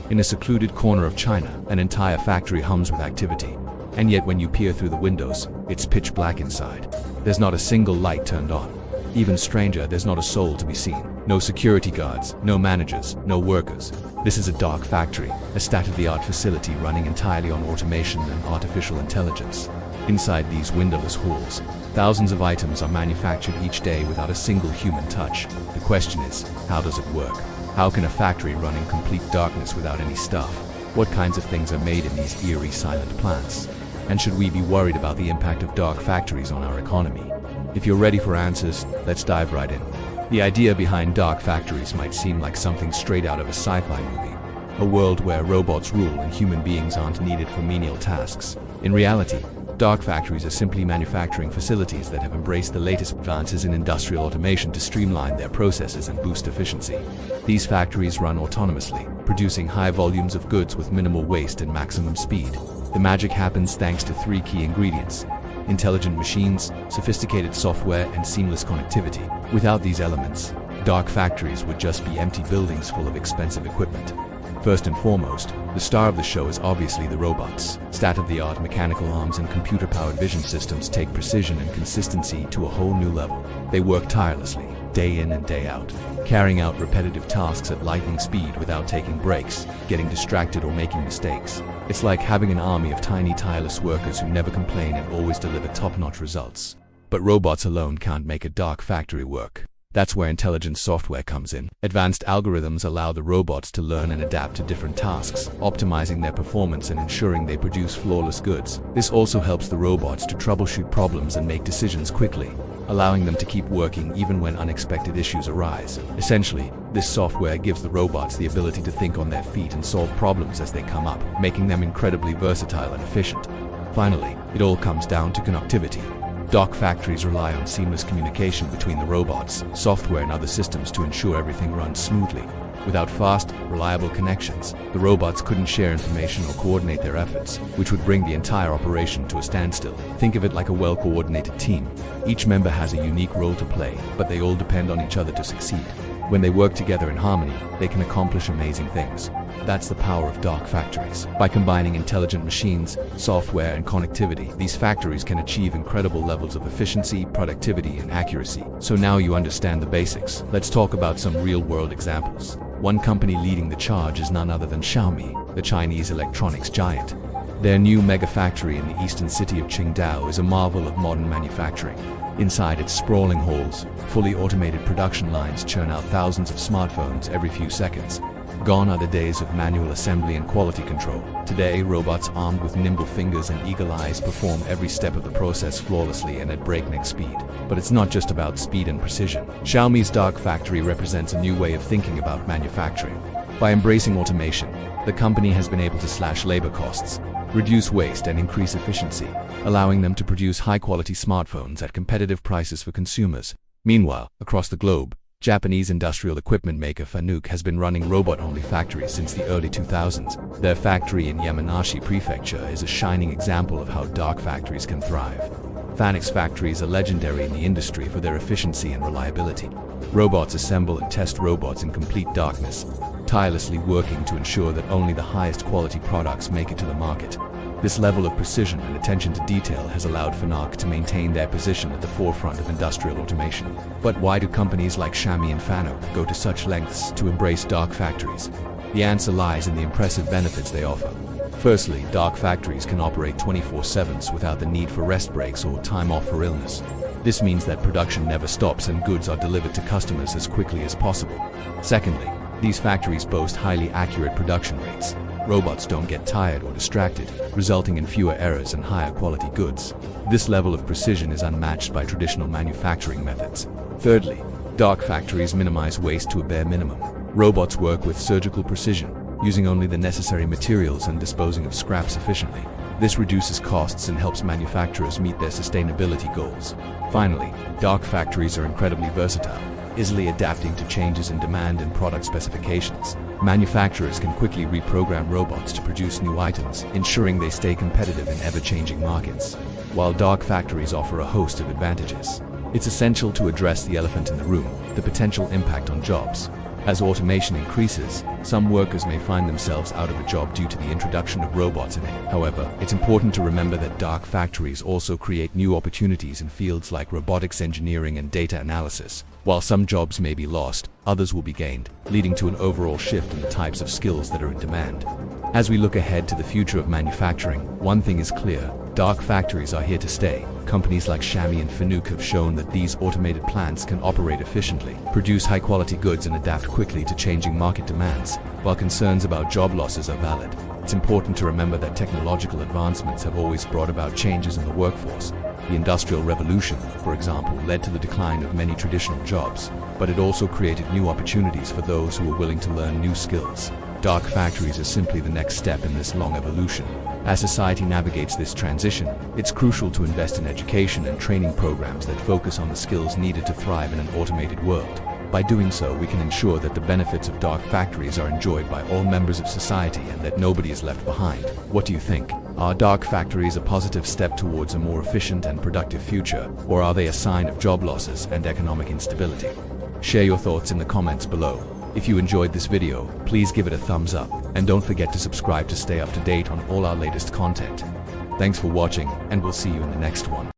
In a secluded corner of China, an entire factory hums with activity. And yet when you peer through the windows, it's pitch black inside. There's not a single light turned on. Even stranger, there's not a soul to be seen. No security guards, no managers, no workers. This is a dark factory, a state-of-the-art facility running entirely on automation and artificial intelligence. Inside these windowless halls, thousands of items are manufactured each day without a single human touch. The question is, how does it work? How can a factory run in complete darkness without any staff? What kinds of things are made in these eerie, silent plants? And should we be worried about the impact of dark factories on our economy? If you're ready for answers, let's dive right in. The idea behind dark factories might seem like something straight out of a sci-fi movie. A world where robots rule and human beings aren't needed for menial tasks. In reality, dark factories are simply manufacturing facilities that have embraced the latest advances in industrial automation to streamline their processes and boost efficiency. These factories run autonomously, producing high volumes of goods with minimal waste and maximum speed. The magic happens thanks to three key ingredients: intelligent machines, sophisticated software, and seamless connectivity. Without these elements, dark factories would just be empty buildings full of expensive equipment. First and foremost, the star of the show is obviously the robots. State-of-the-art mechanical arms and computer-powered vision systems take precision and consistency to a whole new level. They work tirelessly, day in and day out, carrying out repetitive tasks at lightning speed without taking breaks, getting distracted or making mistakes. It's like having an army of tiny, tireless workers who never complain and always deliver top-notch results. But robots alone can't make a dark factory work. That's where intelligent software comes in. Advanced algorithms allow the robots to learn and adapt to different tasks, optimizing their performance and ensuring they produce flawless goods. This also helps the robots to troubleshoot problems and make decisions quickly, allowing them to keep working even when unexpected issues arise. Essentially, this software gives the robots the ability to think on their feet and solve problems as they come up, making them incredibly versatile and efficient. Finally, it all comes down to connectivity. Dark factories rely on seamless communication between the robots, software, and other systems to ensure everything runs smoothly. Without fast, reliable connections, the robots couldn't share information or coordinate their efforts, which would bring the entire operation to a standstill. Think of it like a well-coordinated team. Each member has a unique role to play, but they all depend on each other to succeed. When they work together in harmony, they can accomplish amazing things. That's the power of dark factories. By combining intelligent machines, software, and connectivity, these factories can achieve incredible levels of efficiency, productivity, and accuracy. So now you understand the basics. Let's talk about some real-world examples. One company leading the charge is none other than Xiaomi, the Chinese electronics giant. Their new mega factory in the eastern city of Qingdao is a marvel of modern manufacturing. Inside its sprawling halls, fully automated production lines churn out thousands of smartphones every few seconds. Gone are the days of manual assembly and quality control. Today, robots armed with nimble fingers and eagle eyes perform every step of the process flawlessly and at breakneck speed. But it's not just about speed and precision. Xiaomi's dark factory represents a new way of thinking about manufacturing. By embracing automation, the company has been able to slash labor costs, reduce waste, and increase efficiency, allowing them to produce high-quality smartphones at competitive prices for consumers. Meanwhile, across the globe, Japanese industrial equipment maker Fanuc has been running robot-only factories since the early 2000s. Their factory in Yamanashi Prefecture is a shining example of how dark factories can thrive. Fanuc's factories are legendary in the industry for their efficiency and reliability. Robots assemble and test robots in complete darkness, tirelessly working to ensure that only the highest quality products make it to the market. This level of precision and attention to detail has allowed Fanuc to maintain their position at the forefront of industrial automation. But why do companies like Xiaomi and Fanuc go to such lengths to embrace dark factories? The answer lies in the impressive benefits they offer. Firstly, dark factories can operate 24/7 without the need for rest breaks or time off for illness. This means that production never stops and goods are delivered to customers as quickly as possible. Secondly, these factories boast highly accurate production rates. Robots don't get tired or distracted, resulting in fewer errors and higher quality goods. This level of precision is unmatched by traditional manufacturing methods. Thirdly, dark factories minimize waste to a bare minimum. Robots work with surgical precision, using only the necessary materials and disposing of scraps efficiently. This reduces costs and helps manufacturers meet their sustainability goals. Finally, dark factories are incredibly versatile, easily adapting to changes in demand and product specifications. Manufacturers can quickly reprogram robots to produce new items, ensuring they stay competitive in ever-changing markets. While dark factories offer a host of advantages, it's essential to address the elephant in the room: the potential impact on jobs. As automation increases, some workers may find themselves out of a job due to the introduction of robots in it. However, it's important to remember that dark factories also create new opportunities in fields like robotics engineering and data analysis. While some jobs may be lost, others will be gained, leading to an overall shift in the types of skills that are in demand. As we look ahead to the future of manufacturing, one thing is clear: dark factories are here to stay. Companies like Xiaomi and Fanuc have shown that these automated plants can operate efficiently, produce high-quality goods and adapt quickly to changing market demands. While concerns about job losses are valid, it's important to remember that technological advancements have always brought about changes in the workforce. The Industrial Revolution, for example, led to the decline of many traditional jobs, but it also created new opportunities for those who were willing to learn new skills. Dark factories are simply the next step in this long evolution. As society navigates this transition, it's crucial to invest in education and training programs that focus on the skills needed to thrive in an automated world. By doing so, we can ensure that the benefits of dark factories are enjoyed by all members of society and that nobody is left behind. What do you think? Are dark factories a positive step towards a more efficient and productive future, or are they a sign of job losses and economic instability? Share your thoughts in the comments below. If you enjoyed this video, please give it a thumbs up, and don't forget to subscribe to stay up to date on all our latest content. Thanks for watching, and we'll see you in the next one.